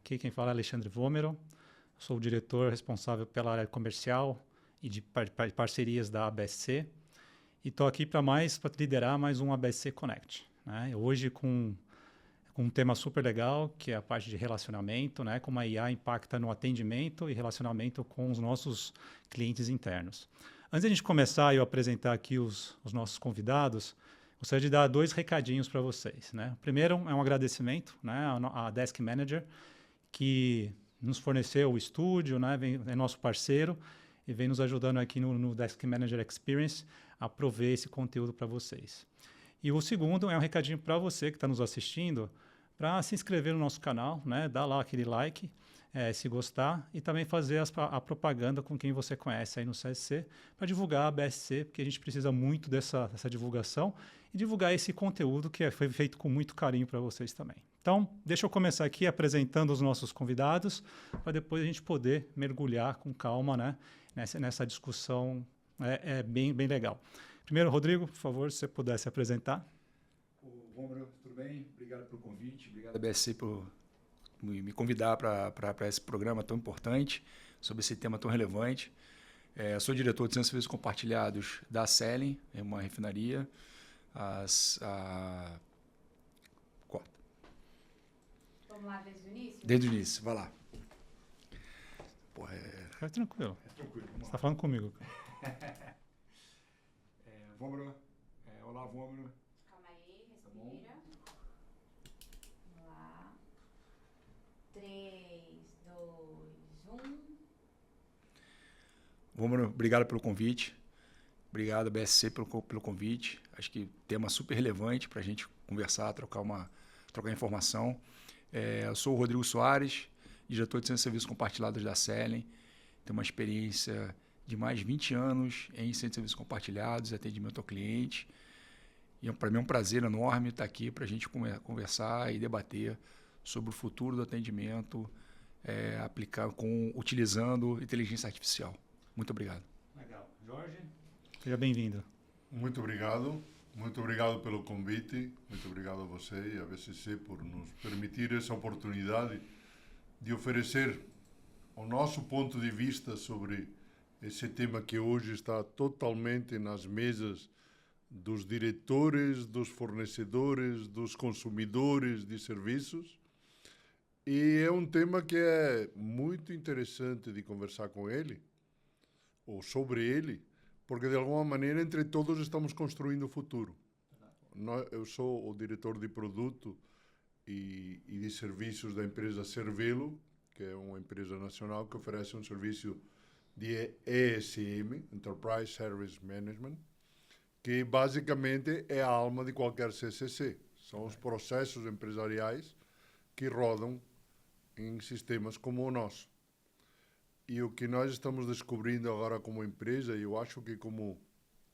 Aqui quem fala é Alexandre Vomero, sou o diretor responsável pela área comercial e de parcerias da ABSC e estou aqui para liderar mais um ABSC Connect, né? Hoje com um tema super legal, que é a parte de relacionamento, né? Como a IA impacta no atendimento e relacionamento com os nossos clientes internos. Antes de a gente começar e eu apresentar aqui os nossos convidados, gostaria de dar 2 recadinhos para vocês, né? O primeiro é um agradecimento, né, à Desk Manager, que nos forneceu o estúdio, né, é nosso parceiro e vem nos ajudando aqui no Desk Manager Experience a prover esse conteúdo para vocês. E o segundo é um recadinho para você que está nos assistindo, para se inscrever no nosso canal, né, dar lá aquele like, se gostar, e também fazer a propaganda com quem você conhece aí no CSC, para divulgar a BSC, porque a gente precisa muito dessa divulgação, e divulgar esse conteúdo que foi feito com muito carinho para vocês também. Então, deixa eu começar aqui apresentando os nossos convidados, para depois a gente poder mergulhar com calma, né, nessa discussão bem legal. Primeiro, Rodrigo, por favor, se você pudesse se apresentar. Vomero, tudo bem? Obrigado pelo convite, obrigado a BSC por me convidar para esse programa tão importante, sobre esse tema tão relevante. Sou diretor de Centros de Serviços Compartilhados da Selling, é uma refinaria. Vamos lá desde o início? Desde o início, vai lá. Porra, Fica tranquilo. Tranquilo. Você está falando comigo. Vomero, olá, Vomero. Calma aí, respira. Vamos lá. 3, 2, 1. Vomero, obrigado pelo convite. Obrigado, BSC, pelo convite. Acho que tema super relevante para a gente conversar, trocar informação. Eu sou o Rodrigo Soares, diretor de Centros de Serviços Compartilhados da Selling. Tenho uma experiência de mais de 20 anos em Centros de Serviços Compartilhados, atendimento ao cliente. E para mim é um prazer enorme estar aqui para a gente conversar e debater sobre o futuro do atendimento utilizando inteligência artificial. Muito obrigado. Legal. Jorge, seja bem-vindo. Muito obrigado. Muito obrigado pelo convite. Muito obrigado a você e a BSC por nos permitir essa oportunidade de oferecer o nosso ponto de vista sobre esse tema que hoje está totalmente nas mesas dos diretores, dos fornecedores, dos consumidores de serviços. E é um tema que é muito interessante de conversar com ele, ou sobre ele, porque de alguma maneira entre todos estamos construindo o futuro. Eu sou o diretor de produto e de serviços da empresa Cervelo, que é uma empresa nacional que oferece um serviço de ESM, Enterprise Service Management, que basicamente é a alma de qualquer CCC. São os processos empresariais que rodam em sistemas como o nosso. E o que nós estamos descobrindo agora como empresa, e eu acho que como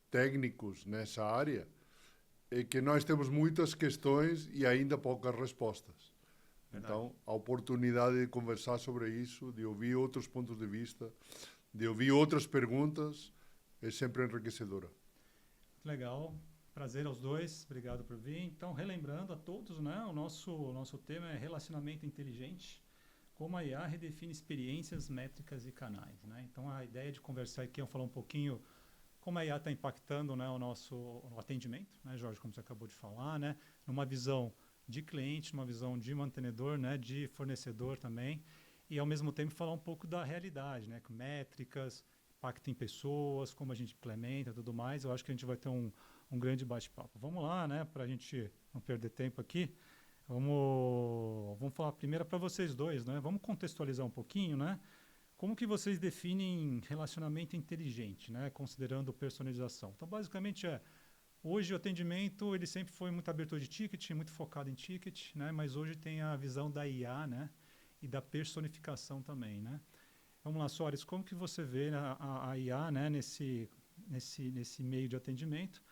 técnicos nessa área, é que nós temos muitas questões e ainda poucas respostas. Verdade. Então, a oportunidade de conversar sobre isso, de ouvir outros pontos de vista, de ouvir outras perguntas, é sempre enriquecedora. Legal. Prazer aos dois. Obrigado por vir. Então, relembrando a todos, né, o nosso tema é relacionamento inteligente. Como a IA redefine experiências, métricas e canais, né? Então, a ideia de conversar aqui é falar um pouquinho como a IA está impactando, né, o atendimento, né, Jorge, como você acabou de falar, né? Numa visão de cliente, numa visão de mantenedor, né, de fornecedor também, e ao mesmo tempo falar um pouco da realidade, né, com métricas, impacto em pessoas, como a gente implementa, tudo mais. Eu acho que a gente vai ter um grande bate-papo. Vamos lá, né, para a gente não perder tempo aqui. Vamos falar primeiro para vocês dois, né? Vamos contextualizar um pouquinho, né? Como que vocês definem relacionamento inteligente, né? Considerando personalização. Então, basicamente hoje o atendimento ele sempre foi muito abertura de ticket, muito focado em ticket, né? Mas hoje tem a visão da IA, né? E da personificação também, né? Vamos lá, Soares, como que você vê a IA, né? Nesse meio de atendimento?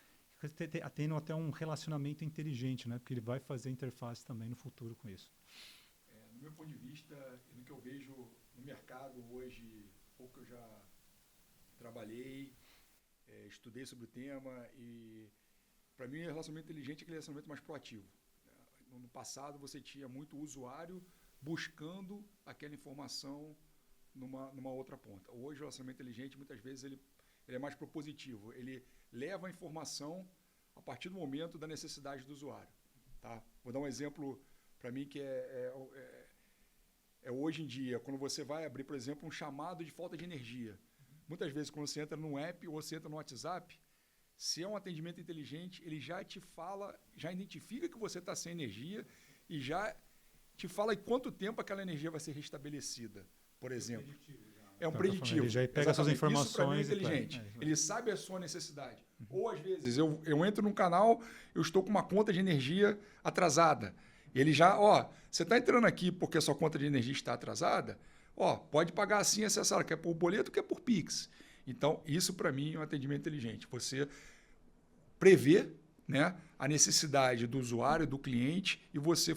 Tendo até um relacionamento inteligente, né? Porque ele vai fazer interface também no futuro com isso. No meu ponto de vista, no que eu vejo no mercado hoje, pouco que eu já trabalhei, estudei sobre o tema e, para mim, o relacionamento inteligente é aquele relacionamento mais proativo. No passado, você tinha muito usuário buscando aquela informação numa outra ponta. Hoje, o relacionamento inteligente, muitas vezes, ele é mais propositivo. Ele leva a informação a partir do momento da necessidade do usuário. Tá? Vou dar um exemplo para mim que é hoje em dia, quando você vai abrir, por exemplo, um chamado de falta de energia. Muitas vezes, quando você entra no app ou você entra no WhatsApp, se é um atendimento inteligente, ele já te fala, já identifica que você está sem energia e já te fala em quanto tempo aquela energia vai ser restabelecida, por exemplo. É um preditivo. Ele já pega essas informações. Isso, para mim, é inteligente. Ele sabe a sua necessidade. Ou, às vezes, eu entro num canal, eu estou com uma conta de energia atrasada. E ele já, você está entrando aqui porque a sua conta de energia está atrasada? Pode pagar assim, acessar, quer por boleto, quer por Pix. Então, isso, para mim, é um atendimento inteligente. Você prevê, né, a necessidade do usuário, do cliente, e você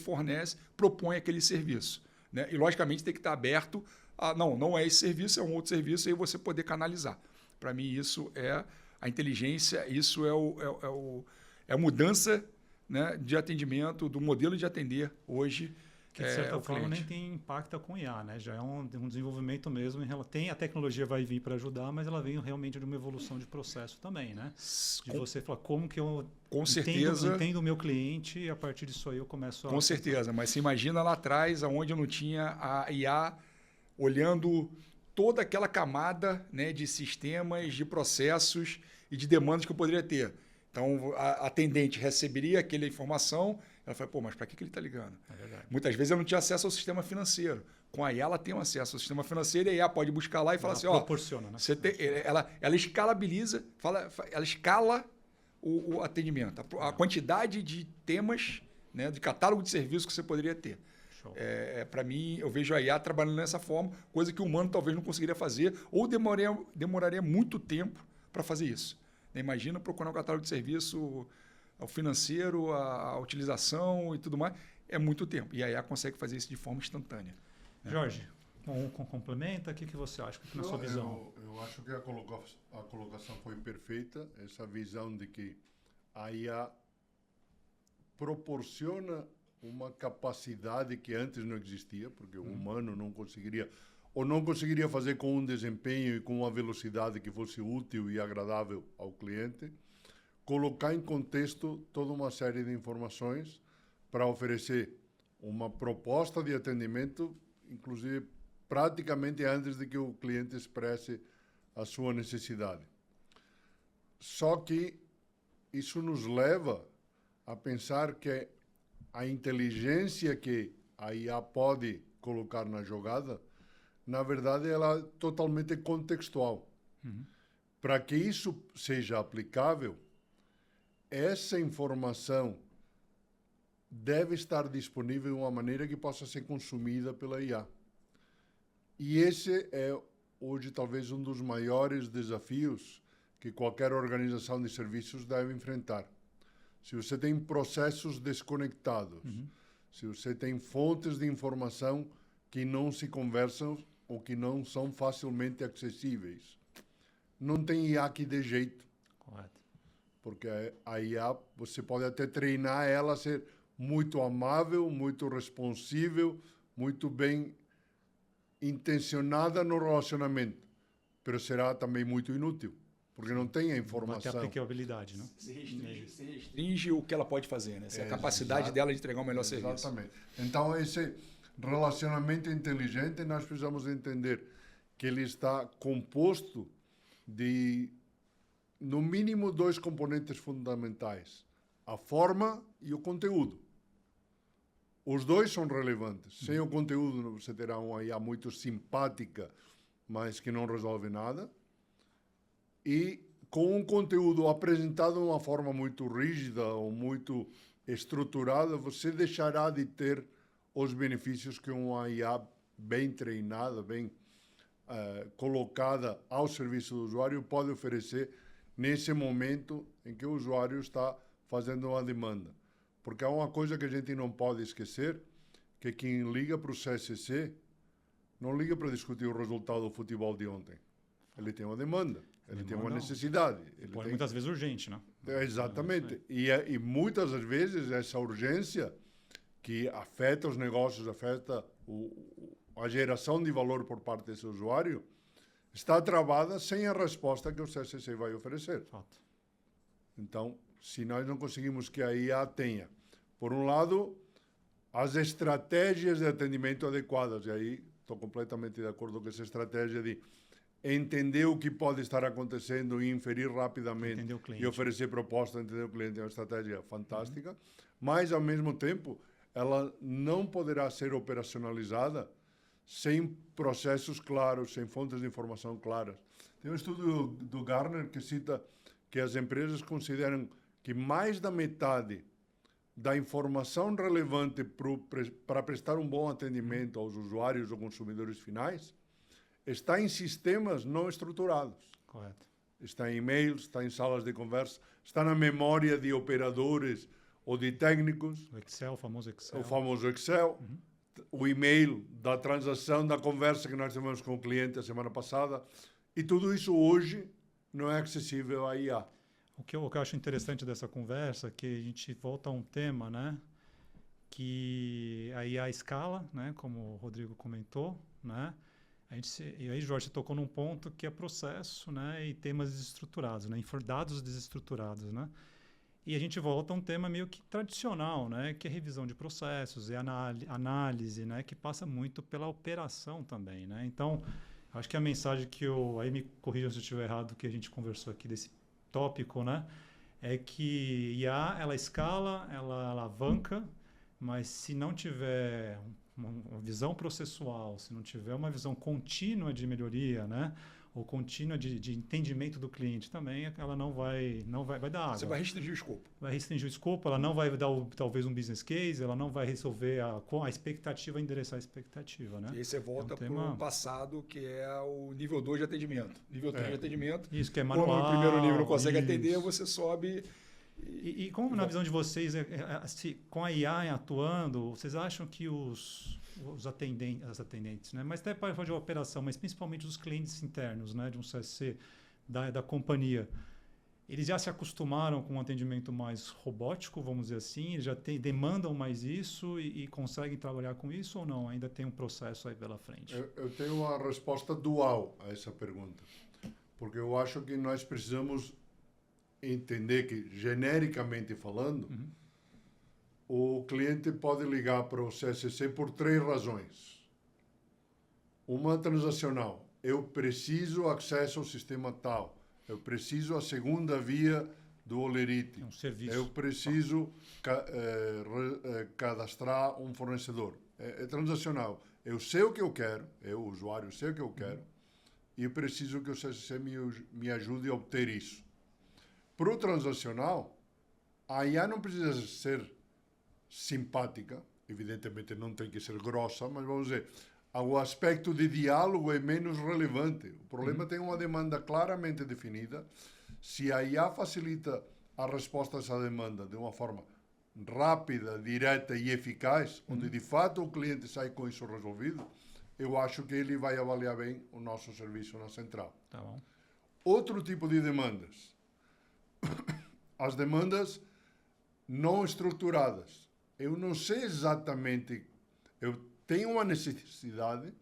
propõe aquele serviço. Né? E, logicamente, tem que estar aberto a, não é esse serviço, é um outro serviço, e aí você poder canalizar. Para mim, isso é a inteligência, isso é a mudança, né, de atendimento, do modelo de atender hoje. Que, de certa forma, nem tem impacto com IA, né? Já é um desenvolvimento mesmo. A tecnologia vai vir para ajudar, mas ela vem realmente de uma evolução de processo também, né? De você falar como que eu entendo o meu cliente e a partir disso aí eu começo a... Com certeza, mas você imagina lá atrás, onde eu não tinha a IA olhando toda aquela camada, né, de sistemas, de processos e de demandas que eu poderia ter. Então, a atendente receberia aquela informação, ela fala, mas para que ele está ligando? É verdade. Muitas vezes eu não tinha acesso ao sistema financeiro. Com a IA, ela tem um acesso ao sistema financeiro e a IA pode buscar lá e falar assim, proporciona, né? Ela escalabiliza, ela escala o atendimento, a quantidade de temas, né, de catálogo de serviços que você poderia ter. Para mim, eu vejo a IA trabalhando dessa forma, coisa que o humano talvez não conseguiria fazer ou demoraria muito tempo para fazer isso. Imagina procurar um catálogo de serviço, o financeiro, a utilização e tudo mais. É muito tempo. E a IA consegue fazer isso de forma instantânea. Né? Jorge, complementa, o que você acha na sua visão? Eu acho que a colocação foi perfeita. Essa visão de que a IA proporciona uma capacidade que antes não existia, porque o humano não conseguiria fazer com um desempenho e com uma velocidade que fosse útil e agradável ao cliente, colocar em contexto toda uma série de informações para oferecer uma proposta de atendimento, inclusive praticamente antes de que o cliente expresse a sua necessidade. Só que isso nos leva a pensar que a inteligência que a IA pode colocar na jogada, na verdade, ela é totalmente contextual. Para que isso seja aplicável, essa informação deve estar disponível de uma maneira que possa ser consumida pela IA. E esse é, hoje, talvez um dos maiores desafios que qualquer organização de serviços deve enfrentar. Se você tem processos desconectados, se você tem fontes de informação que não se conversam ou que não são facilmente acessíveis, não tem IA que dê jeito. Correto. Porque a IA, você pode até treinar ela a ser muito amável, muito responsível, muito bem intencionada no relacionamento, mas será também muito inútil, porque não tem a informação. Não tem aplicabilidade, né? Se restringe o que ela pode fazer, né? A capacidade dela de entregar o melhor serviço. Exatamente. Então, esse relacionamento inteligente, nós precisamos entender que ele está composto de, no mínimo, 2 componentes fundamentais: a forma e o conteúdo. Os dois são relevantes. Sem o conteúdo, você terá uma IA muito simpática, mas que não resolve nada. E com um conteúdo apresentado de uma forma muito rígida ou muito estruturada, você deixará de ter os benefícios que uma IA bem treinada, bem colocada ao serviço do usuário pode oferecer nesse momento em que o usuário está fazendo uma demanda. Porque há uma coisa que a gente não pode esquecer, que quem liga para o CSC não liga para discutir o resultado do futebol de ontem. Ele tem uma demanda, ele tem uma necessidade. Pode muitas vezes urgente, né? Exatamente. E muitas das vezes essa urgência que afeta os negócios, afeta a geração de valor por parte desse usuário está travada sem a resposta que o CSC vai oferecer. Fato. Então, se nós não conseguimos que a IA tenha, por um lado, as estratégias de atendimento adequadas, e aí estou completamente de acordo com essa estratégia de entender o que pode estar acontecendo e inferir rapidamente Entender o cliente. e oferecer proposta, entender o cliente, é uma estratégia fantástica, mas, ao mesmo tempo, ela não poderá ser operacionalizada sem processos claros, sem fontes de informação claras. Tem um estudo do Gartner que cita que as empresas consideram que mais da metade da informação relevante para prestar um bom atendimento aos usuários ou consumidores finais está em sistemas não estruturados. Correto. Está em e-mails, está em salas de conversa, está na memória de operadores ou de técnicos, O Excel, o famoso Excel. o famoso Excel, o e-mail da transação, da conversa que nós tivemos com o cliente a semana passada. E tudo isso hoje não é acessível à IA. O que eu acho interessante dessa conversa é que a gente volta a um tema, né? Que a IA escala, né? Como o Rodrigo comentou, né? E aí, Jorge, você tocou num ponto que é processo, né? E temas desestruturados, né? Dados desestruturados, né? E a gente volta a um tema meio que tradicional, né? Que é revisão de processos, é análise, né? Que passa muito pela operação também, né? Então, acho que a mensagem que eu... Aí me corrijam se eu estiver errado, que a gente conversou aqui desse tópico, né? É que IA, ela escala, ela alavanca, mas se não tiver uma visão processual, se não tiver uma visão contínua de melhoria, né? Ou contínua de entendimento do cliente também, ela não vai dar água. Você vai restringir o escopo. Vai restringir o escopo, ela não vai dar talvez um business case, ela não vai resolver a expectativa, endereçar a expectativa, né? E aí você volta para tema... o passado, que é o nível 2 de atendimento. Nível 3 de atendimento. Isso, que é manual. Quando o primeiro nível não consegue isso. atender, você sobe... E como na visão de vocês, com a IA atuando, vocês acham que as atendentes, né? Mas até para fazer a operação, mas principalmente os clientes internos, né? De um CSC da companhia, eles já se acostumaram com um atendimento mais robótico, vamos dizer assim? Eles já demandam mais isso e conseguem trabalhar com isso ou não? Ainda tem um processo aí pela frente? Eu tenho uma resposta dual a essa pergunta, porque eu acho que nós precisamos entender que, genericamente falando, o cliente pode ligar para o CSC por 3 razões. Uma transacional. Eu preciso acesso ao sistema tal. Eu preciso a segunda via do Olerite. É um serviço. Eu preciso cadastrar um fornecedor. É transacional. Eu sei o que eu quero, eu, usuário, sei o que eu quero, e eu preciso que o CSC me ajude a obter isso. Para o transacional, a IA não precisa ser simpática, evidentemente não tem que ser grossa, mas vamos dizer, o aspecto de diálogo é menos relevante. O problema tem uma demanda claramente definida. Se a IA facilita a resposta a essa demanda de uma forma rápida, direta e eficaz, onde de fato o cliente sai com isso resolvido, eu acho que ele vai avaliar bem o nosso serviço na central. Tá bom. Outro tipo de demandas. As demandas não estruturadas. Eu não sei exatamente, eu tenho uma necessidade,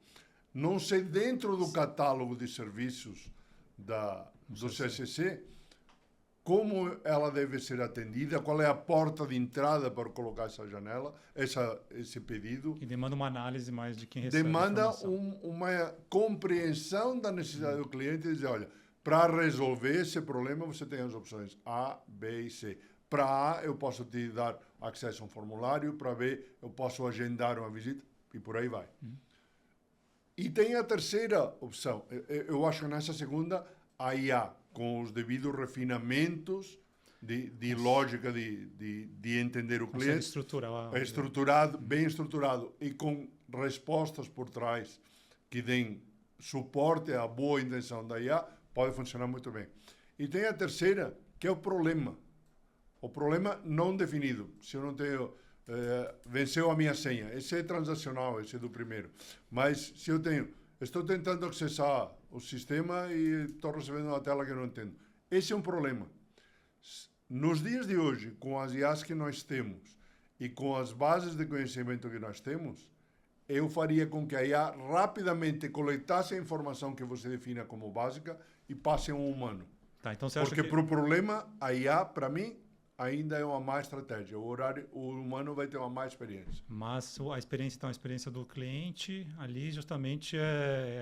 não sei dentro do catálogo de serviços do CSC como ela deve ser atendida, qual é a porta de entrada para colocar essa janela, esse pedido. E demanda uma análise mais de quem recebe Demanda a informação. uma compreensão da necessidade do cliente e dizer, olha, para resolver esse problema, você tem as opções A, B e C. Para A, eu posso te dar acesso a um formulário. Para B, eu posso agendar uma visita. E por aí vai. E tem a terceira opção. Eu acho que nessa segunda, a IA, com os devidos refinamentos de lógica de entender o cliente. Estruturar. Bem estruturado. E com respostas por trás que deem suporte à boa intenção da IA, pode funcionar muito bem. E tem a terceira, que é o problema. O problema não definido. Se eu não tenho... venceu a minha senha. Esse é transacional, esse é do primeiro. Mas se eu tenho... Estou tentando acessar o sistema e estou recebendo uma tela que eu não entendo. Esse é um problema. Nos dias de hoje, com as IAs que nós temos e com as bases de conhecimento que nós temos, eu faria com que a IA rapidamente coletasse a informação que você defina como básica e passe a um humano. Tá, então você acha Porque que... para o problema, a IA, para mim, ainda é uma má estratégia. O humano vai ter uma má experiência. Mas a experiência, então, a experiência do cliente ali justamente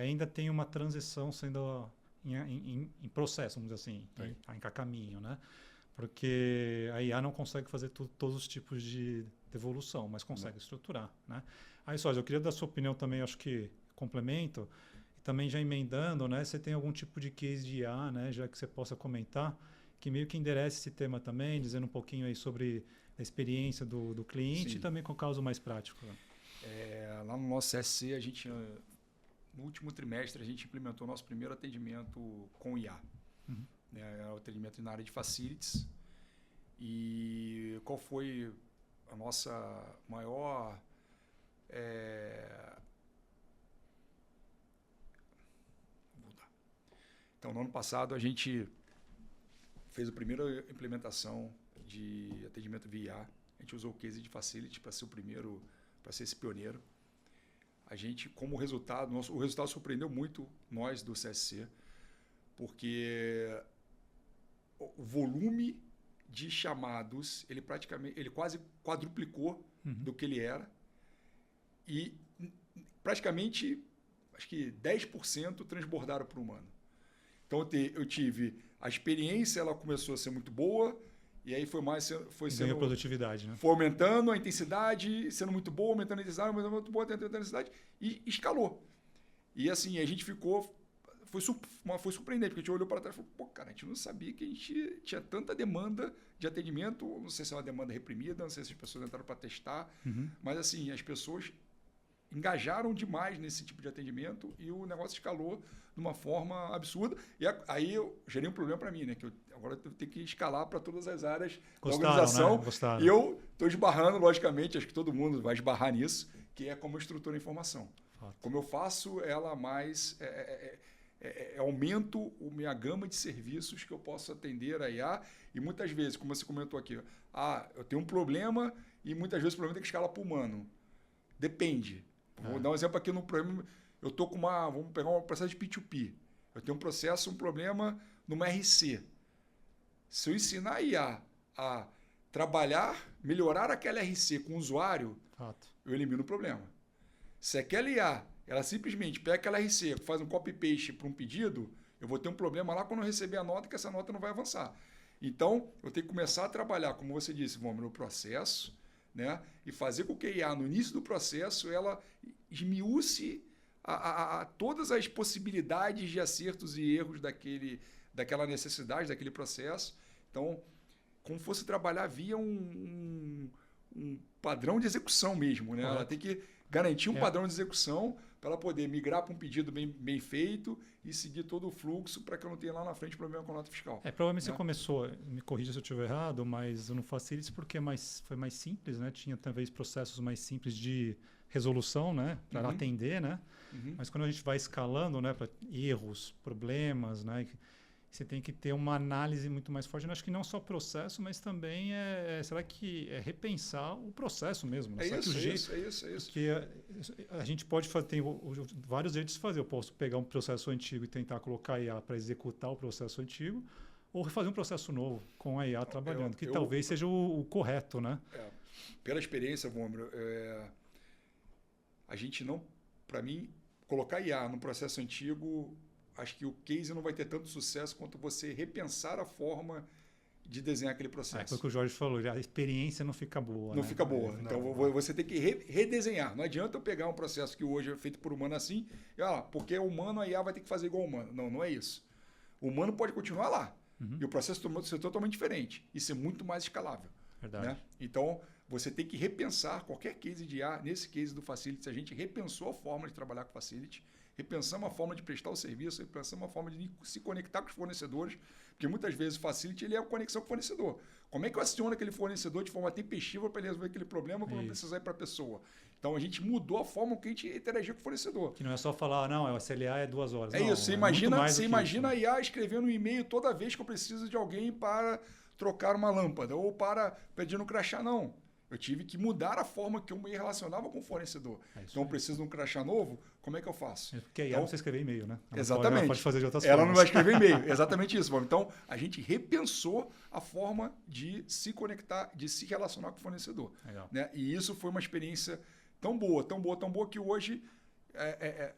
ainda tem uma transição sendo em processo, vamos dizer assim, em caminho, né? Porque a IA não consegue fazer todos os tipos de evolução, mas consegue estruturar, né? Aí, Sócio, eu queria dar sua opinião também, acho que complemento, e também já emendando, né? Você tem algum tipo de case de IA, né? Já que você possa comentar, que meio que endereça esse tema também, dizendo um pouquinho aí sobre a experiência do cliente. Sim. E também com o caso mais prático. Lá no nosso CSC, a gente, no último trimestre, a gente implementou o nosso primeiro atendimento com IA. Uhum. O atendimento na área de facilities. E qual foi a nossa maior... Vou voltar. Então, no ano passado, a gente fez a primeira implementação de atendimento via IA. A gente usou o case de facility para ser o primeiro, para ser esse pioneiro. A gente, como resultado, o resultado surpreendeu muito nós do CSC, porque o volume de chamados, ele quase quadruplicou do que ele era, e praticamente, acho que 10% transbordaram para o humano. Então eu tive a experiência, ela começou a ser muito boa, e aí foi sendo produtividade, né? Foi aumentando a intensidade, sendo muito boa, aumentando a intensidade, aumentando muito boa, aumentando a intensidade, e escalou. E assim, a gente foi surpreendente, porque a gente olhou para trás e falou, pô, cara, a gente não sabia que a gente tinha tanta demanda de atendimento, não sei se é uma demanda reprimida, não sei se as pessoas entraram para testar, mas assim, as pessoas engajaram demais nesse tipo de atendimento e o negócio escalou de uma forma absurda. E aí eu gerei um problema para mim, né? Que agora eu tenho que escalar para todas as áreas da organização. Né? Gostaram. E eu estou esbarrando, logicamente, acho que todo mundo vai esbarrar nisso, que é como eu estruturo a informação. Fato. Como eu faço ela mais... aumento a minha gama de serviços que eu posso atender a IA. E muitas vezes, como você comentou aqui, eu tenho um problema e muitas vezes o problema tem que escalar para o humano. Depende. Vou dar um exemplo aqui no problema. Eu estou com vamos pegar um processo de P2P. Eu tenho um problema numa RC. Se eu ensinar a IA a trabalhar, melhorar aquela RC com o usuário, eu elimino o problema. Se aquela IA, ela simplesmente pega aquela RC, faz um copy-paste para um pedido, eu vou ter um problema lá quando eu receber a nota, que essa nota não vai avançar. Então, eu tenho que começar a trabalhar, como você disse, no processo, né? E fazer com que a IA, no início do processo, ela esmiúce a todas as possibilidades de acertos e erros daquela necessidade, daquele processo. Então, como fosse trabalhar via um padrão de execução mesmo, né? Ela tem que garantir um padrão de execução para ela poder migrar para um pedido bem feito e seguir todo o fluxo para que eu não tenha lá na frente problema com a nota fiscal. Provavelmente você começou, me corrija se eu estiver errado, mas eu não Facilities porque foi mais simples, né? Tinha talvez processos mais simples de resolução, né? Para atender, né? Mas quando a gente vai escalando, né? Para erros, problemas, né? Você tem que ter uma análise muito mais forte. Eu acho que não só processo, mas também será que é repensar o processo mesmo? Né? É isso. Porque a gente pode fazer, tem vários jeitos de fazer. Eu posso pegar um processo antigo e tentar colocar IA para executar o processo antigo, ou refazer um processo novo com a IA trabalhando, que talvez seja o correto, né? Pela experiência, Vômero, a gente não, para mim, colocar IA no processo antigo, acho que o case não vai ter tanto sucesso quanto você repensar a forma de desenhar aquele processo. Foi o que o Jorge falou, a experiência não fica boa. Não fica boa. Então você tem que redesenhar. Não adianta eu pegar um processo que hoje é feito por humano assim, porque é humano, a IA vai ter que fazer igual ao humano. Não é isso. O humano pode continuar lá. E o processo ser totalmente diferente e ser muito mais escalável. Verdade. Né? Então, você tem que repensar qualquer case de IA. Nesse case do Facility, a gente repensou a forma de trabalhar com o Facility, repensamos a forma de prestar o serviço, repensamos a forma de se conectar com os fornecedores, porque muitas vezes o Facility ele é a conexão com o fornecedor. Como é que eu aciono aquele fornecedor de forma tempestiva para ele resolver aquele problema para não precisar ir para a pessoa? Então, a gente mudou a forma que a gente interagia com o fornecedor. Que não é só falar, o SLA é 2 horas. É isso, você imagina a IA escrevendo um e-mail toda vez que eu preciso de alguém para trocar uma lâmpada ou para pedir no crachá, não. Eu tive que mudar a forma que eu me relacionava com o fornecedor. É isso Então, eu aí. preciso de um crachá novo, como é que eu faço? Porque a IA Então, não precisa escrever e-mail, né? Exatamente. Ela pode fazer de outras Ela formas. não vai escrever e-mail. Exatamente isso. Bob. Então, a gente repensou a forma de se conectar, de se relacionar com o fornecedor. Legal. Né? E isso foi uma experiência tão boa, tão boa, tão boa, que hoje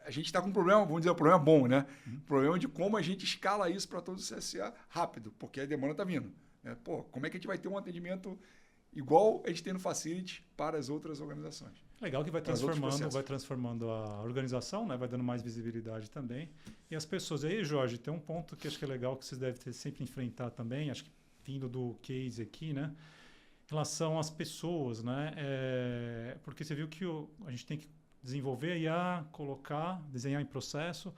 a gente está com um problema, vamos dizer, um problema bom, né? Problema de como a gente escala isso para todo o CSA rápido, porque a demanda está vindo. Né? Pô, como é que a gente vai ter um atendimento igual a gente tem no Facility para as outras organizações? Legal que vai Para os outros transformando a organização, né? Vai dando mais visibilidade também. E as pessoas. E aí, Jorge, tem um ponto que acho que é legal que vocês devem ter sempre enfrentar também, acho que vindo do case aqui, né? Em relação às pessoas, né? Porque você viu que a gente tem que desenvolver a IA, colocar, desenhar em processo.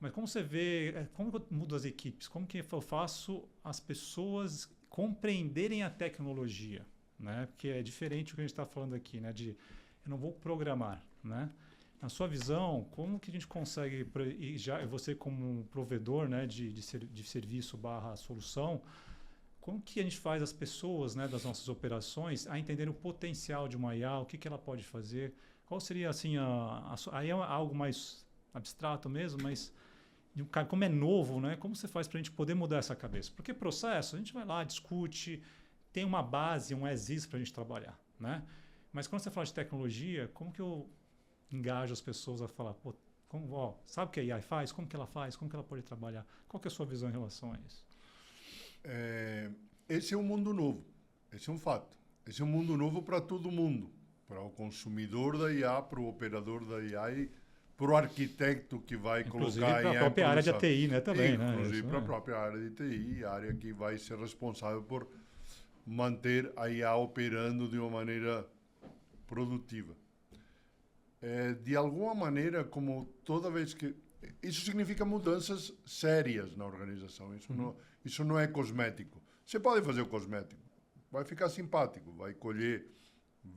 Mas como você vê, como eu mudo as equipes? Como que eu faço as pessoas compreenderem a tecnologia? Né? Porque é diferente do que a gente está falando aqui, né? De eu não vou programar, né? Na sua visão, como que a gente consegue, e já você como um provedor, né, de serviço / solução, como que a gente faz as pessoas, né, das nossas operações a entenderem o potencial de uma IA, o que ela pode fazer? Qual seria, assim, aí é algo mais abstrato mesmo, mas como é novo, né, como você faz para a gente poder mudar essa cabeça? Porque processo, a gente vai lá, discute, tem uma base, um as-is para a gente trabalhar, né? Mas quando você fala de tecnologia, como que eu engajo as pessoas a falar, pô, sabe o que a AI faz? Como que ela faz? Como que ela pode trabalhar? Qual que é a sua visão em relação a isso? Esse é um mundo novo. Esse é um fato. Esse é um mundo novo para todo mundo. Para o consumidor da IA, para o operador da IA e para o arquiteto que vai Inclusive colocar para a própria área de ATI, né? Também, né? Inclusive Isso, para a própria área de TI, a área que vai ser responsável por manter a IA operando de uma maneira produtiva. De alguma maneira, como toda vez que... Isso significa mudanças sérias na organização. Isso não é cosmético. Você pode fazer o cosmético. Vai ficar simpático. Vai colher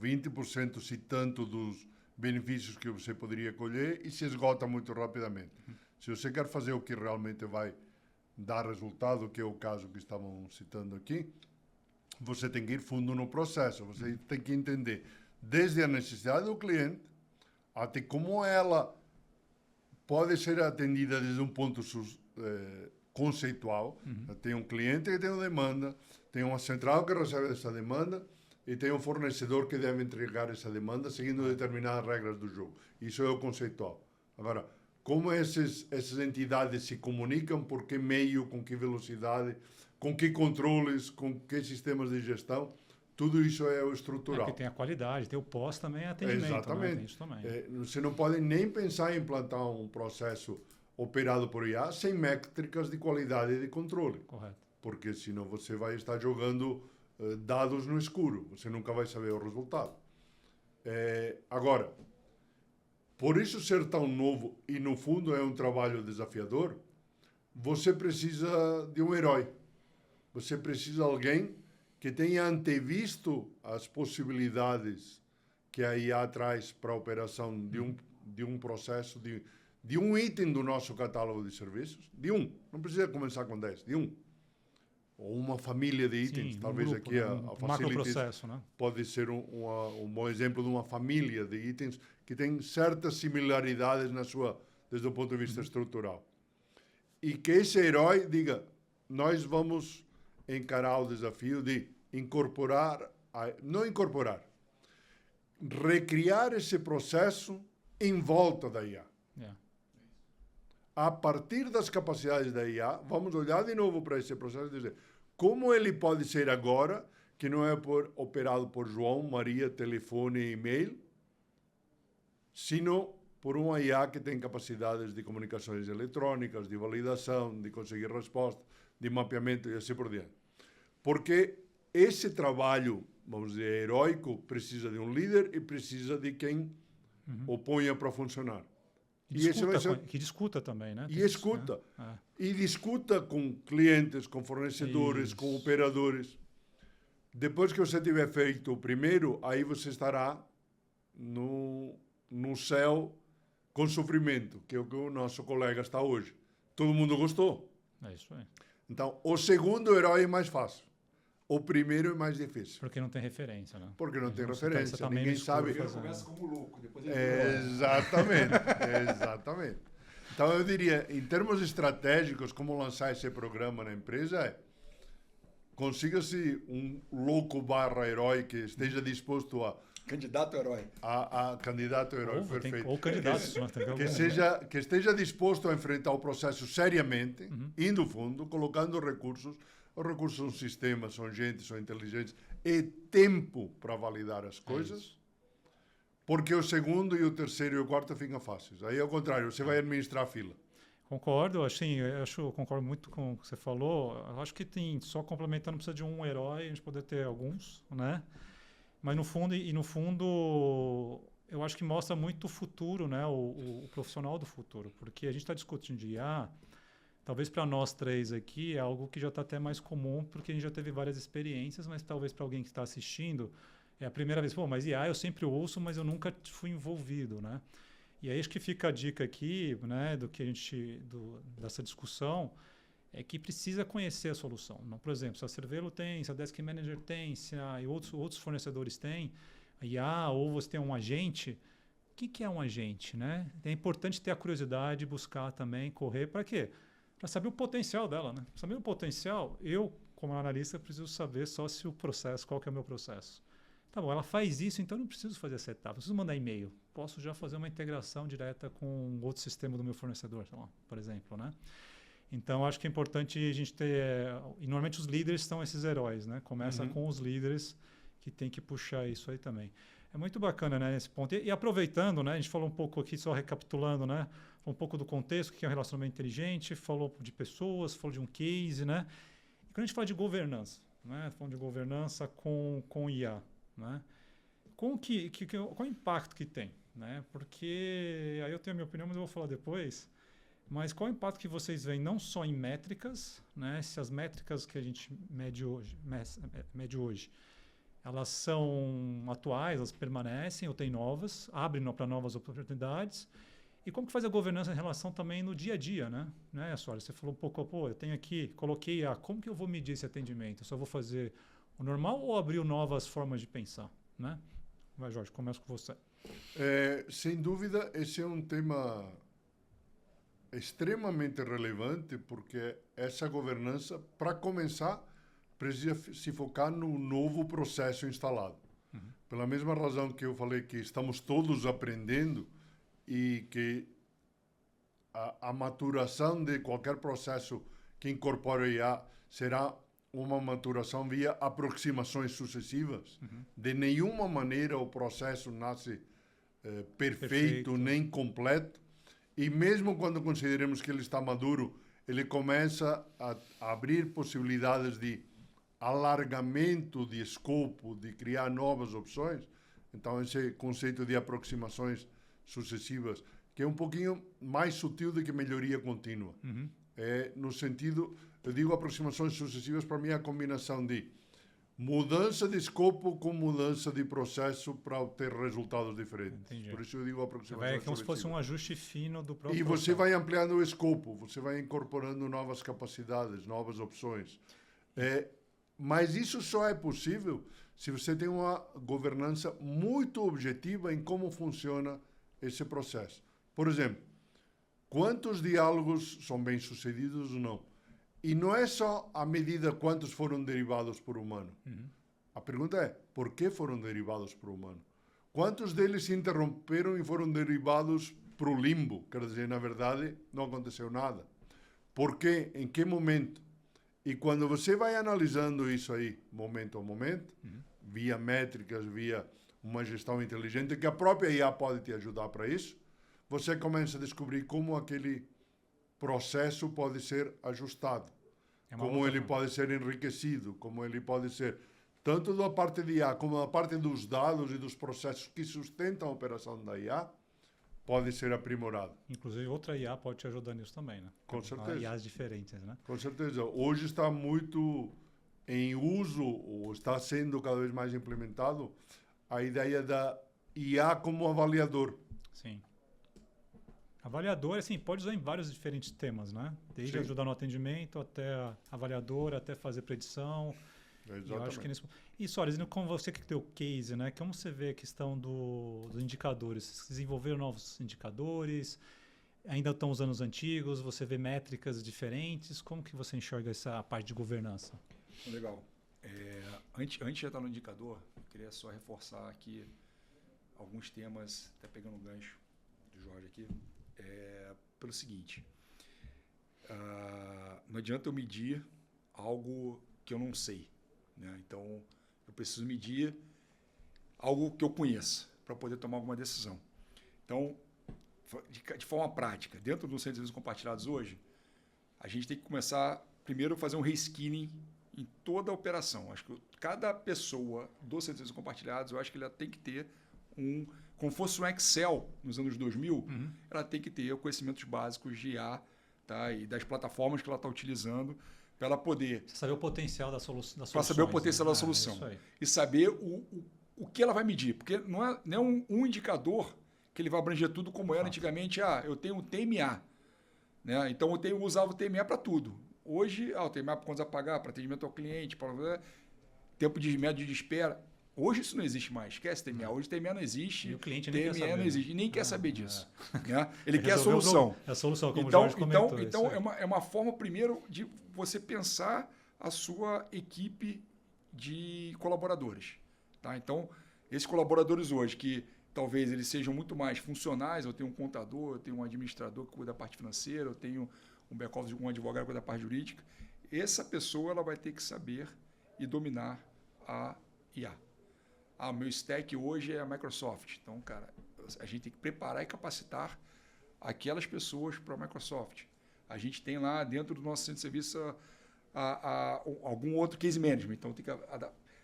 20%, se tanto, dos benefícios que você poderia colher e se esgota muito rapidamente. Se você quer fazer o que realmente vai dar resultado, que é o caso que estavam citando aqui, você tem que ir fundo no processo. Você tem que entender desde a necessidade do cliente até como ela pode ser atendida desde um ponto conceitual. Tem um cliente que tem uma demanda, tem uma central que recebe essa demanda e tem um fornecedor que deve entregar essa demanda seguindo determinadas regras do jogo. Isso é o conceitual. Agora, como essas entidades se comunicam, por que meio, com que velocidade, com que controles, com que sistemas de gestão, tudo isso é o estrutural. Porque tem a qualidade, tem o pós também, atendimento. Exatamente. Né? Tem isso também. Você não pode nem pensar em implantar um processo operado por IA sem métricas de qualidade e de controle. Correto. Porque senão você vai estar jogando dados no escuro. Você nunca vai saber o resultado. Agora, por isso ser tão novo e no fundo é um trabalho desafiador, você precisa de um herói. Você precisa de alguém que tenha antevisto as possibilidades que a IA traz para a operação de um processo, de um item do nosso catálogo de serviços, de um. Não precisa começar com 10, de um. Ou uma família de itens. Sim, talvez grupo, aqui né? a Facilities macroprocesso, né? pode ser um bom exemplo de uma família de itens que tem certas similaridades desde o ponto de vista estrutural. E que esse herói diga, nós vamos encarar o desafio de recriar esse processo em volta da IA. A partir das capacidades da IA, vamos olhar de novo para esse processo e dizer como ele pode ser agora, que não é operado por João, Maria, telefone e e-mail, sino por uma IA que tem capacidades de comunicações eletrônicas, de validação, de conseguir resposta, de mapeamento e assim por diante. Porque esse trabalho, vamos dizer, heróico, precisa de um líder e precisa de quem o ponha para funcionar. Que discuta também, né? E escuta. Né? E discuta com clientes, com fornecedores, com operadores. Depois que você tiver feito o primeiro, aí você estará no céu com sofrimento, que é o que o nosso colega está hoje. Todo mundo gostou. É isso aí. Então, o segundo herói é mais fácil. o primeiro é mais difícil. Porque não tem referência, né? Porque não tem Você referência, tá ninguém menos sabe. escuro Primeiro fazendo. começa como louco, depois ele Exatamente, exatamente. Então eu diria, em termos estratégicos, como lançar esse programa na empresa é consiga-se um louco barra herói que esteja disposto candidato herói. a candidato herói, perfeito. Ou candidatos, né? Tem Que esteja disposto a enfrentar o processo seriamente, indo fundo, colocando recursos. Os recursos são sistemas, são gente, são inteligentes, e tempo para validar as coisas, porque o segundo e o terceiro e o quarto ficam fáceis. Aí, ao contrário, você vai administrar a fila. Concordo, assim, eu concordo muito com o que você falou. Eu acho que tem, só complementando, precisa de um herói, a gente poder ter alguns, né? Mas no fundo, eu acho que mostra muito o futuro, né? O profissional do futuro, porque a gente está discutindo de IA, talvez para nós três aqui é algo que já está até mais comum, porque a gente já teve várias experiências, mas talvez para alguém que está assistindo é a primeira vez, pô, mas IA eu sempre ouço, mas eu nunca fui envolvido, né? E aí acho que fica a dica aqui, né, dessa discussão, é que precisa conhecer a solução. Por exemplo, se a Cervelo tem, se a Desk Manager tem, se outros fornecedores têm, a IA, ou você tem um agente, o que é um agente, né? É importante ter a curiosidade, buscar também, correr, para quê? Para saber o potencial dela, né? Sabendo o potencial, eu, como analista, preciso saber só se o processo, qual que é o meu processo. Tá bom, ela faz isso, então eu não preciso fazer essa etapa, não preciso mandar e-mail. Posso já fazer uma integração direta com outro sistema do meu fornecedor, sei lá, por exemplo, né? Então, acho que é importante a gente ter... E normalmente os líderes são esses heróis, né? Começa com os líderes que tem que puxar isso aí também. É muito bacana, né, nesse ponto. E aproveitando, né, a gente falou um pouco aqui, só recapitulando, né? Falou um pouco do contexto, o que é um relacionamento inteligente, falou de pessoas, falou de um case, né? E quando a gente fala de governança, né? Falando de governança com IA, né? Qual o impacto que tem, né? Porque aí eu tenho a minha opinião, mas eu vou falar depois. Mas qual o impacto que vocês veem não só em métricas, né? Se as métricas que a gente mede hoje, elas são atuais, elas permanecem ou tem novas, abrem para novas oportunidades. E como que faz a governança em relação também no dia a dia, né? Soares, você falou um pouco, pô, eu tenho aqui, coloquei como que eu vou medir esse atendimento? Eu só vou fazer o normal ou abrir novas formas de pensar, né? Vai, Jorge, começo com você. Sem dúvida, esse é um tema extremamente relevante, porque essa governança, para começar, precisa se focar no novo processo instalado. Pela mesma razão que eu falei que estamos todos aprendendo e que a maturação de qualquer processo que incorpore IA será uma maturação via aproximações sucessivas. De nenhuma maneira o processo nasce perfeito nem completo. E mesmo quando consideremos que ele está maduro, ele começa a abrir possibilidades de alargamento de escopo, de criar novas opções. Então, esse conceito de aproximações sucessivas, que é um pouquinho mais sutil do que melhoria contínua. No sentido, eu digo aproximações sucessivas, para mim é a combinação de mudança de escopo com mudança de processo para obter resultados diferentes. Entendi. Por isso eu digo aproximações É como se fosse um ajuste fino do próprio E você processo. vai ampliando o escopo, você vai incorporando novas capacidades, novas opções. Mas isso só é possível se você tem uma governança muito objetiva em como funciona esse processo. Por exemplo, quantos diálogos são bem-sucedidos ou não? E não é só a medida quantos foram derivados por humano. A pergunta é, por que foram derivados por humano? Quantos deles se interromperam e foram derivados para o limbo? Quer dizer, na verdade, não aconteceu nada. Por quê? Em que momento? E quando você vai analisando isso aí, momento a momento, via métricas, via uma gestão inteligente, que a própria IA pode te ajudar para isso, você começa a descobrir como aquele processo pode ser ajustado, como ele pode ser enriquecido, como ele pode ser, tanto da parte de IA como da parte dos dados e dos processos que sustentam a operação da IA, pode ser aprimorado. Inclusive, outra IA pode te ajudar nisso também, né? Com certeza. IAs diferentes, né? Com certeza. Hoje está muito em uso, ou está sendo cada vez mais implementado, a ideia da IA como avaliador. Sim. Avaliador, assim, pode usar em vários diferentes temas, né? Desde ajudar no atendimento, até avaliador, até fazer predição. Exatamente. Eu acho que E, Soares, como você que tem o case, né? Como você vê a questão dos indicadores? Vocês desenvolveram novos indicadores? Ainda estão usando os antigos? Você vê métricas diferentes? Como que você enxerga essa parte de governança? Legal. Antes de entrar no indicador, eu queria só reforçar aqui alguns temas, até pegando o gancho do Jorge aqui, pelo seguinte. Não adianta eu medir algo que eu não sei, né? Então, eu preciso medir algo que eu conheça para poder tomar alguma decisão. Então, de forma prática, dentro do Centro de Serviços Compartilhados hoje, a gente tem que começar, primeiro, a fazer um reskilling em toda a operação. Acho que cada pessoa do Centro de Serviços Compartilhados, eu acho que ela tem que ter como fosse um Excel nos anos 2000, ela tem que ter conhecimentos básicos de IA, tá? E das plataformas que ela está utilizando, para ela poder... Você saber o potencial da solução. Para saber o potencial da solução. E saber o que ela vai medir. Porque não é um indicador que ele vai abranger tudo como era antigamente. Eu tenho um TMA. Né? Então, eu usava o TMA para tudo. Hoje, o TMA para contas a pagar, para atendimento ao cliente, para tempo de médio de espera. Hoje isso não existe mais. Esquece TMA. Hoje TMA não existe. E o cliente nem quer saber. TMA não existe. E nem quer saber disso. Né? Ele quer a solução. É a solução, como então, o Jorge comentou. Então é uma forma, primeiro, de você pensar a sua equipe de colaboradores. Tá? Então, esses colaboradores hoje, que talvez eles sejam muito mais funcionais, eu tenho um contador, eu tenho um administrador que cuida da parte financeira, eu tenho um back-office, um advogado que cuida da parte jurídica, essa pessoa ela vai ter que saber e dominar a IA. Meu stack hoje é a Microsoft. Então, cara, a gente tem que preparar e capacitar aquelas pessoas para a Microsoft. A gente tem lá dentro do nosso centro de serviço algum outro case management. Então, tem que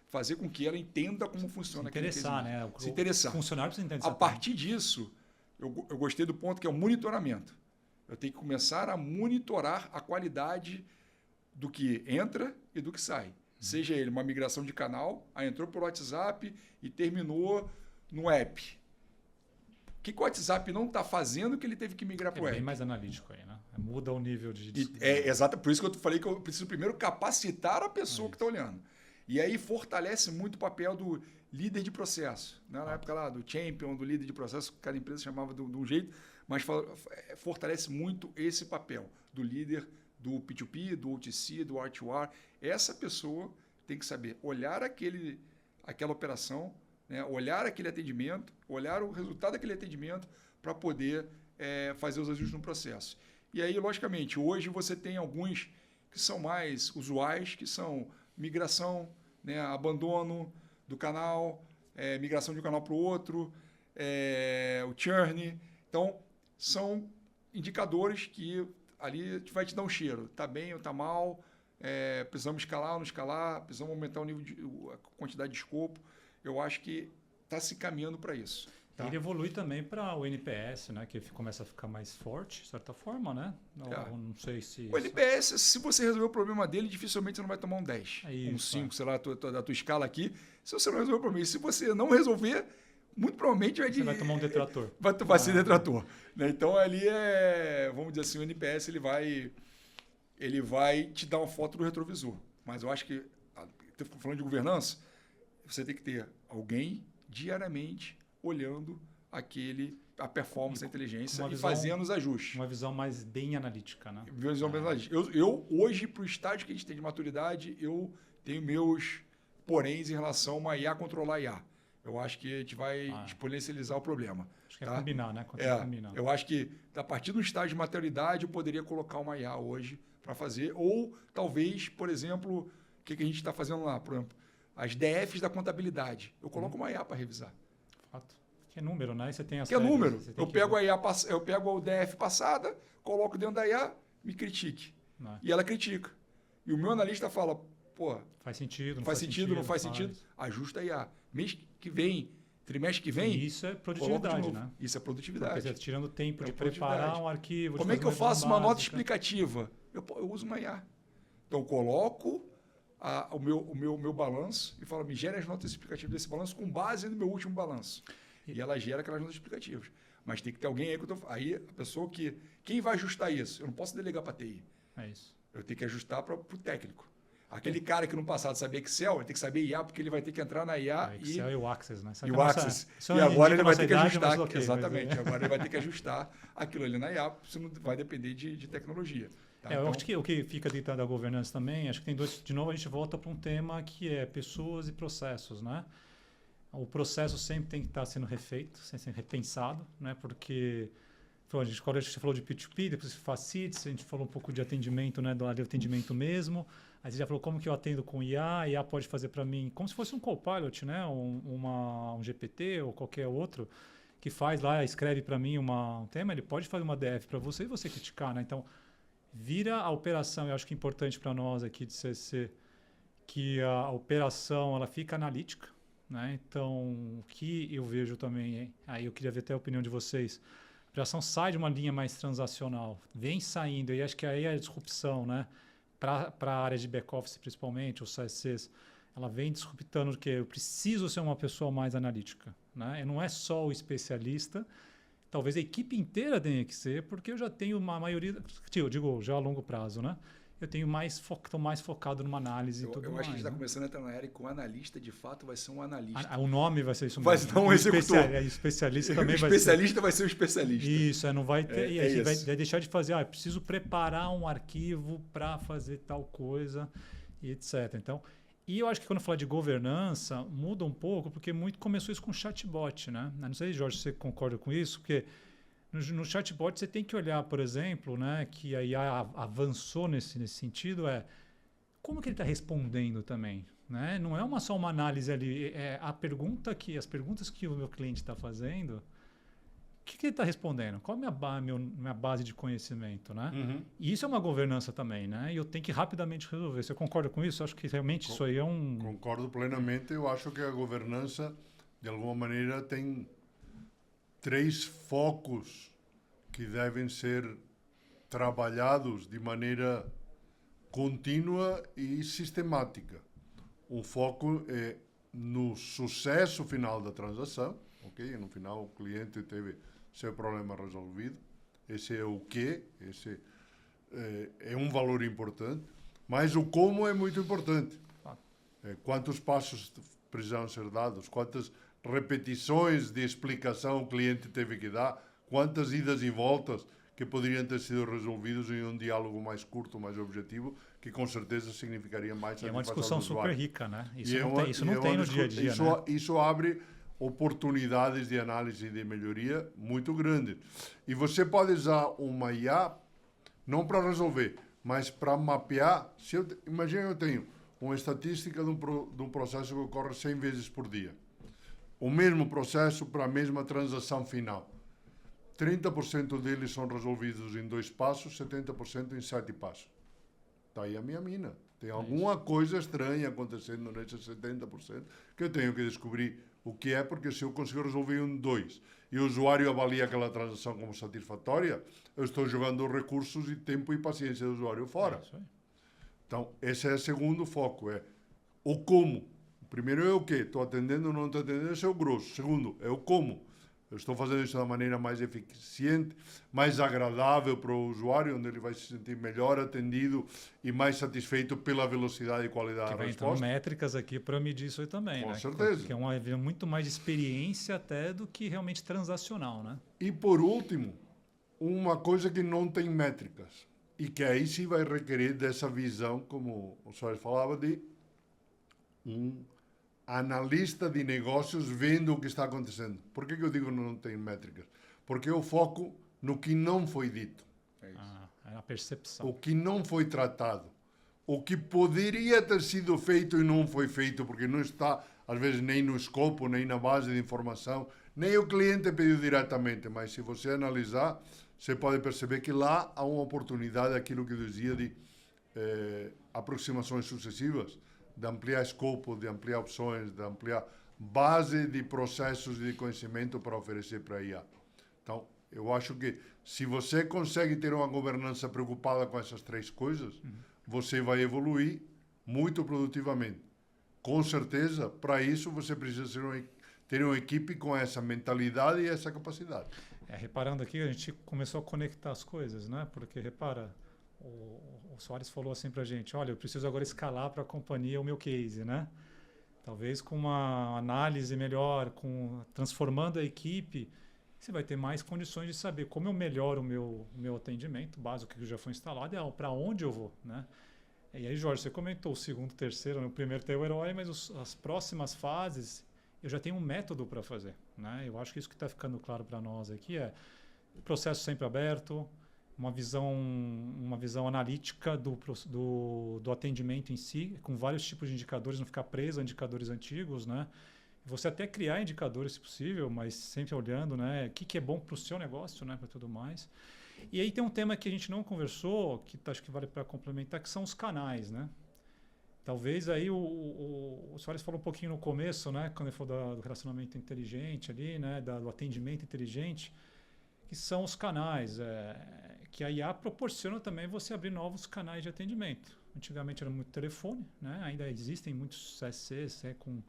fazer com que ela entenda como funciona aquele case management. Né? Se interessar. O funcionário precisa entender. A partir disso, eu gostei do ponto que é o monitoramento. Eu tenho que começar a monitorar a qualidade do que entra e do que sai. Seja ele uma migração de canal, entrou pelo WhatsApp e terminou no app. O que o WhatsApp não está fazendo que ele teve que migrar para o app? É bem mais analítico aí, né? Muda o nível de... Exato, por isso que eu falei que eu preciso primeiro capacitar a pessoa que está olhando. E aí fortalece muito o papel do líder de processo. Né? Na época lá do champion, do líder de processo, cada empresa chamava de um jeito, mas fortalece muito esse papel do líder do P2P, do OTC, do R2R. Essa pessoa tem que saber olhar aquela operação, né? Olhar aquele atendimento, olhar o resultado daquele atendimento para poder fazer os ajustes no processo. E aí, logicamente, hoje você tem alguns que são mais usuais, que são migração, né? Abandono do canal, migração de um canal para o outro, o churn. Então, são indicadores que ali vai te dar um cheiro. Está bem ou está mal? Precisamos escalar ou não escalar? Precisamos aumentar o nível a quantidade de escopo? Eu acho que está se caminhando para isso. Tá? Ele evolui também para o NPS, né? Que começa a ficar mais forte, de certa forma, né? Não sei se... O NPS, se você resolver o problema dele, dificilmente você não vai tomar um 10, um 5, sei lá, da tua escala aqui. Se você não resolver o problema, se você não resolver, muito provavelmente você vai tomar um detrator. Vai ser detrator. Né? Então, ali vamos dizer assim, o NPS ele vai te dar uma foto do retrovisor. Mas eu acho que, falando de governança, você tem que ter alguém diariamente olhando a performance, a inteligência e fazendo os ajustes. Uma visão mais bem analítica, né? Visão mais analítica. Eu hoje, para o estágio que a gente tem de maturidade, eu tenho meus poréns em relação a uma IA controlar IA. Eu acho que a gente vai exponencializar o problema. Acho que combinar, né? Combinar. Eu acho que, a partir do estágio de maturidade, eu poderia colocar uma IA hoje para fazer. Ou, talvez, por exemplo, o que a gente está fazendo lá? Por exemplo, as DFs da contabilidade. Eu coloco uma IA para revisar. Fato. Que é número, né? Você tem as número. Eu pego a DF passada, coloco dentro da IA, me critique. E ela critica. E o meu analista fala, faz sentido, não faz sentido. Ajusta a IA. Mês que vem, trimestre que vem... E isso é produtividade, né? Isso é produtividade. Porque você tirando tempo de preparar um arquivo... Como é que eu faço uma nota explicativa? Eu uso uma IA. Então, eu coloco o meu balanço e falo, me gera as notas explicativas desse balanço com base no meu último balanço. E ela gera aquelas notas explicativas. Mas tem que ter alguém aí a pessoa que... Quem vai ajustar isso? Eu não posso delegar para a TI. É isso. Eu tenho que ajustar para o técnico. Aquele cara que no passado sabia Excel, ele tem que saber IA, porque ele vai ter que entrar na IA Excel e o Access, né? e o Access. E agora ele vai ter que ajustar. Exatamente. Agora ele vai ter que ajustar aquilo ali na IA, isso não vai depender de tecnologia. Tá? Eu acho que o que fica dentro da governança também, acho que tem dois. De novo, a gente volta para um tema que é pessoas e processos, né? O processo sempre tem que estar sendo refeito, sendo repensado, né? Porque quando a gente falou de P2P, depois Facilities, a gente falou um pouco de atendimento, né? Do atendimento mesmo. Aí você já falou como que eu atendo com IA, a IA pode fazer para mim como se fosse um Copilot, né? Um GPT ou qualquer outro que faz lá, escreve para mim um tema, ele pode fazer uma DF para você e você criticar, né? Então, vira a operação, eu acho que é importante para nós aqui de CC, que a operação ela fica analítica, né? Então, o que eu vejo também, aí eu queria ver até a opinião de vocês, a operação sai de uma linha mais transacional, vem saindo, e acho que aí é a disrupção, né? Para a área de back-office, principalmente, os CSCs, ela vem disruptando que eu preciso ser uma pessoa mais analítica, né? E não é só o especialista, talvez a equipe inteira tenha que ser, porque eu já tenho uma maioria, eu digo já a longo prazo, né? Eu tenho estou mais focado numa análise e tudo mais. Eu acho que a gente está né? começando a entrar na era que o analista, de fato, vai ser um analista. O nome vai ser isso vai mesmo. Vai ser um executor. Especialista também vai ser. O especialista vai ser o especialista. Isso, não vai ter. E a gente isso. vai deixar de fazer, eu preciso preparar um arquivo para fazer tal coisa, e etc. Então, e eu acho que quando eu falar de governança, muda um pouco, porque muito começou isso com chatbot, né? Não sei, Jorge, se você concorda com isso, porque no chatbot você tem que olhar, por exemplo, né, que a IA avançou nesse sentido, como que ele está respondendo também, né? Não é só uma análise ali, as perguntas que o meu cliente está fazendo, o que ele está respondendo? Qual é a minha base de conhecimento, né? Uhum. E isso é uma governança também, né? E eu tenho que rapidamente resolver. Você concorda com isso? Eu acho que realmente isso aí é um... Concordo plenamente. Eu acho que a governança, de alguma maneira, tem 3 focos que devem ser trabalhados de maneira contínua e sistemática. Um foco é no sucesso final da transação, ok? No final o cliente teve seu problema resolvido. Esse é o quê? Esse é um valor importante. Mas o como é muito importante. Quantos passos precisam ser dados? Quantas repetições de explicação o cliente teve que dar? Quantas idas e voltas que poderiam ter sido resolvidos em um diálogo mais curto, mais objetivo, que com certeza significaria mais satisfação do usuário. É uma discussão super rica, né? Isso não tem no dia a dia, Isso abre oportunidades de análise e de melhoria muito grandes. E você pode usar uma IA não para resolver, mas para mapear. Imagina eu tenho uma estatística de um processo que ocorre 100 vezes por dia. O mesmo processo para a mesma transação final. 30% deles são resolvidos em 2 passos, 70% em 7 passos. Está aí a minha mina. Tem alguma coisa estranha acontecendo nesses 70% que eu tenho que descobrir o que é, porque se eu consigo resolver em 2 e o usuário avalia aquela transação como satisfatória, eu estou jogando recursos e tempo e paciência do usuário fora. Então, esse é o segundo foco, o como. O primeiro é o quê? Estou atendendo ou não estou atendendo, esse é o grosso. O segundo é o como. Eu estou fazendo isso da maneira mais eficiente, mais agradável para o usuário, onde ele vai se sentir melhor atendido e mais satisfeito pela velocidade e qualidade da resposta. Vai entrar métricas aqui para medir isso aí também, Com né? certeza. Que é muito mais de experiência até do que realmente transacional, né? E por último, uma coisa que não tem métricas e que aí sim vai requerer dessa visão, como o senhor falava, de um analista de negócios vendo o que está acontecendo. Por que eu digo não tem métricas? Porque eu foco no que não foi dito. É a percepção. O que não foi tratado. O que poderia ter sido feito e não foi feito, porque não está, às vezes, nem no escopo, nem na base de informação, nem o cliente pediu diretamente. Mas se você analisar, você pode perceber que lá há uma oportunidade, aquilo que eu dizia de aproximações sucessivas, de ampliar escopo, de ampliar opções, de ampliar base de processos e de conhecimento para oferecer para a IA. Então, eu acho que se você consegue ter uma governança preocupada com essas 3 coisas, você vai evoluir muito produtivamente. Com certeza, para isso você precisa ter uma equipe com essa mentalidade e essa capacidade. Reparando aqui, a gente começou a conectar as coisas, né? Porque, repara, o Soares falou assim para a gente, olha, eu preciso agora escalar para a companhia o meu case, né? Talvez com uma análise melhor, transformando a equipe, você vai ter mais condições de saber como eu melhoro o meu atendimento básico que já foi instalado e para onde eu vou, né? E aí, Jorge, você comentou o segundo, terceiro, no primeiro tem o herói, mas as próximas fases eu já tenho um método para fazer, né? Eu acho que isso que está ficando claro para nós aqui é o processo sempre aberto, uma visão analítica do atendimento em si, com vários tipos de indicadores, não ficar preso a indicadores antigos, né? Você até criar indicadores, se possível, mas sempre olhando, né? O que é bom para o seu negócio, né? Para tudo mais. E aí tem um tema que a gente não conversou, que acho que vale para complementar, que são os canais, né? Talvez aí o Soares falou um pouquinho no começo, né? Quando ele falou do relacionamento inteligente ali, né? Do atendimento inteligente, que são os canais, que a IA proporciona também você abrir novos canais de atendimento. Antigamente era muito telefone, né? Ainda existem muitos CSCs com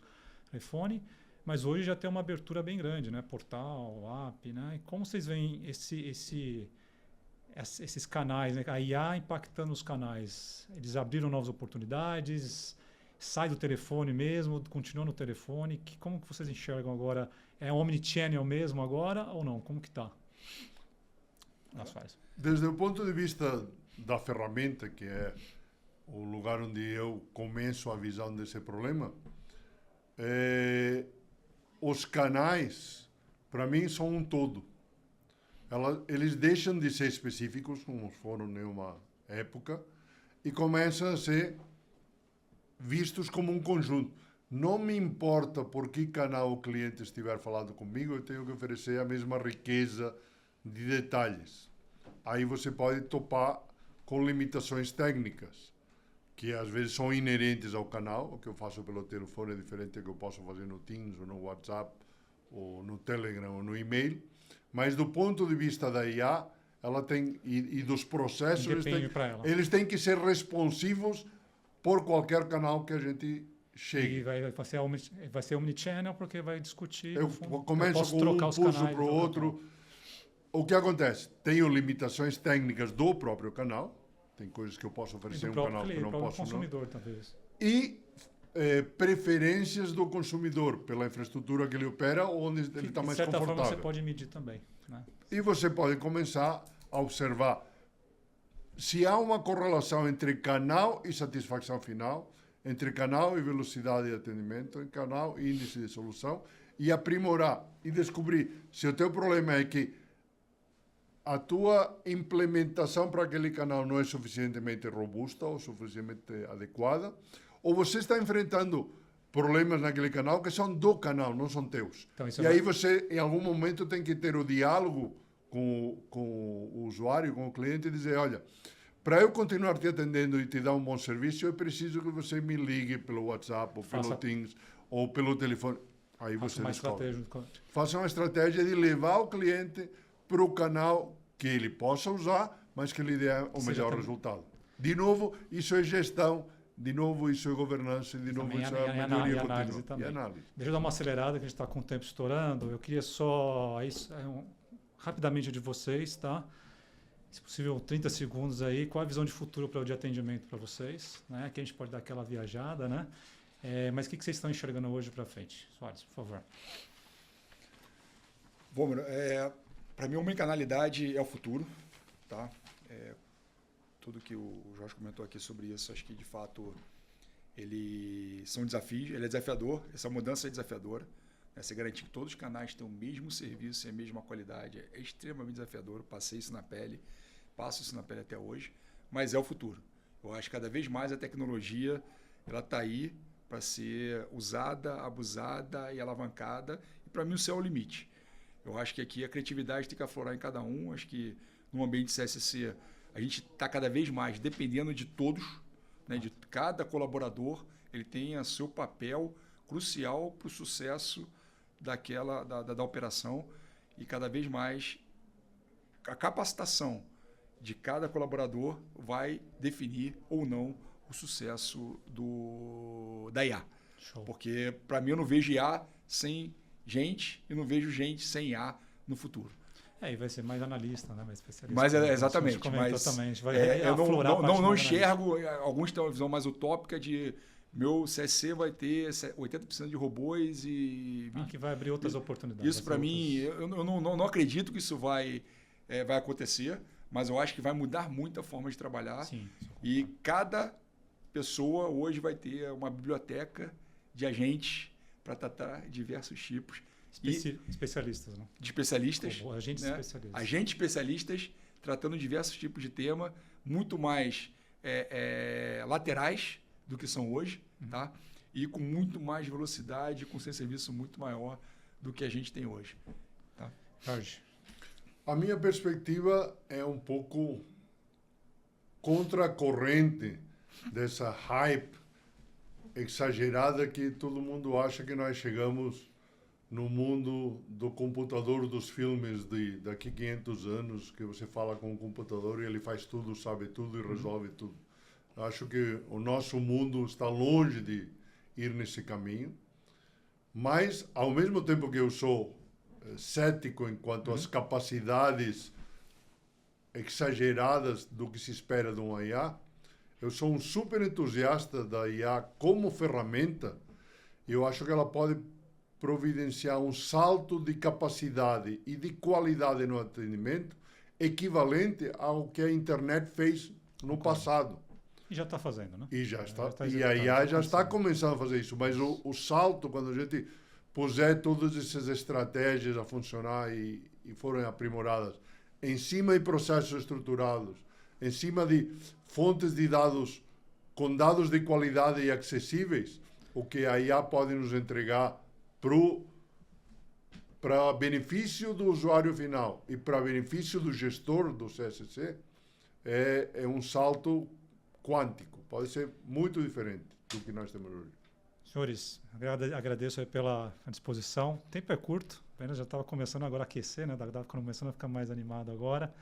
telefone, mas hoje já tem uma abertura bem grande, né? Portal, app, né? E como vocês veem esses canais, né? A IA impactando os canais? Eles abriram novas oportunidades? Sai do telefone mesmo? Continua no telefone? Como que vocês enxergam agora? É omnichannel mesmo agora ou não? Como que está? Desde o ponto de vista da ferramenta, que é o lugar onde eu começo a visão desse problema, os canais, para mim, são um todo. Eles deixam de ser específicos, como foram em uma época, e começam a ser vistos como um conjunto. Não me importa por que canal o cliente estiver falando comigo, eu tenho que oferecer a mesma riqueza de detalhes. Aí você pode topar com limitações técnicas, que às vezes são inerentes ao canal. O que eu faço pelo telefone é diferente do que eu posso fazer no Teams, ou no WhatsApp, ou no Telegram, ou no e-mail. Mas do ponto de vista da IA, ela tem, e dos processos, eles têm que ser responsivos por qualquer canal que a gente chegue. E vai ser omnichannel, porque vai discutir. Eu começo com um, puxo para o outro. O que acontece? Tenho limitações técnicas do próprio canal. Tem coisas que eu posso oferecer em um canal que eu não posso. Consumidor, talvez. E preferências do consumidor pela infraestrutura que ele opera, onde ele está mais confortável. De certa forma, você pode medir também, né? E você pode começar a observar se há uma correlação entre canal e satisfação final, entre canal e velocidade de atendimento, entre canal e índice de solução, e aprimorar e descobrir se o teu problema é que a tua implementação para aquele canal não é suficientemente robusta ou suficientemente adequada, ou você está enfrentando problemas naquele canal que são do canal, não são teus. Então, e aí você, em algum momento, tem que ter o diálogo com o usuário, com o cliente, e dizer, olha, para eu continuar te atendendo e te dar um bom serviço, eu preciso que você me ligue pelo WhatsApp, ou pelo Teams, ou pelo telefone. Aí você descobre. Faça uma estratégia de levar o cliente para o canal que ele possa usar, mas que lhe dê o melhor resultado. De novo, isso é gestão, de novo, isso é governança, de novo, isso é melhoria contínua. E análise. Deixa eu dar uma acelerada, que a gente está com o tempo estourando. Eu queria só, rapidamente de vocês, tá? Se possível, 30 segundos aí. Qual a visão de futuro para o de atendimento para vocês? Né? Aqui a gente pode dar aquela viajada, né? Mas o que vocês estão enxergando hoje para frente? Soares, por favor. Bom, para mim, a omnicanalidade é o futuro, tá? Tudo que o Jorge comentou aqui sobre isso, acho que, de fato, eles são desafios, ele é desafiador, essa mudança é desafiadora. Né? Você garantir que todos os canais tenham o mesmo serviço e a mesma qualidade é extremamente desafiador. Eu passei isso na pele, passo isso na pele até hoje, mas é o futuro. Eu acho que cada vez mais a tecnologia ela está aí para ser usada, abusada e alavancada, e para mim o céu é o limite. Eu acho que aqui a criatividade tem que aflorar em cada um. Acho que no ambiente CSC a gente está cada vez mais dependendo de todos, né, de cada colaborador. Ele tem o seu papel crucial para o sucesso da operação, e cada vez mais a capacitação de cada colaborador vai definir ou não o sucesso da IA. Show. Porque, para mim, eu não vejo IA sem gente e não vejo gente sem IA no futuro. E vai ser mais analista, né? Mais especialista. Mas como exatamente. a gente comentou Mas também. A gente vai eu aflorar a parte não mais enxergo, alguns têm uma visão mais utópica de meu CSC vai ter 80% de robôs e... que vai abrir outras oportunidades. Isso para mim, eu não acredito que isso vai acontecer, mas eu acho que vai mudar muito a forma de trabalhar. Sim, e cada pessoa hoje vai ter uma biblioteca de agentes para tratar diversos tipos. Especialistas, né? De especialistas. Agentes especialistas. Agentes especialistas tratando diversos tipos de tema, muito mais laterais do que são hoje, tá? E com muito mais velocidade, com serviço muito maior do que a gente tem hoje. Tá? Jorge. A minha perspectiva é um pouco contracorrente dessa hype exagerada que todo mundo acha que nós chegamos no mundo do computador dos filmes de daqui 500 anos, que você fala com um computador e ele faz tudo, sabe tudo e resolve tudo. Acho que o nosso mundo está longe de ir nesse caminho, mas ao mesmo tempo que eu sou cético enquanto às capacidades exageradas do que se espera de uma IA, eu sou um super entusiasta da IA como ferramenta e eu acho que ela pode providenciar um salto de capacidade e de qualidade no atendimento equivalente ao que a internet fez no passado. E já está fazendo, né? E já está. E a IA já está começando a fazer isso. Mas o salto, quando a gente puser todas essas estratégias a funcionar e forem aprimoradas, em cima de processos estruturados, em cima de fontes de dados com dados de qualidade e acessíveis, o que a IA pode nos entregar para benefício do usuário final e para benefício do gestor do CSC, é um salto quântico. Pode ser muito diferente do que nós temos hoje. Senhores, agradeço aí pela disposição. O tempo é curto, apenas já estava começando agora a aquecer, né? Estava começando a ficar mais animado agora.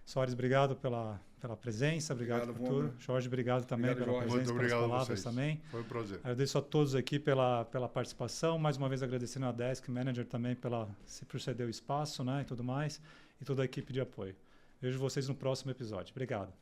Soares, obrigado pela presença, obrigado por tudo. Jorge, obrigado também pela presença, pelas palavras também. Foi um prazer. Agradeço a todos aqui pela participação. Mais uma vez agradecendo a Desk Manager também por ceder o espaço, né, e tudo mais, e toda a equipe de apoio. Vejo vocês no próximo episódio. Obrigado.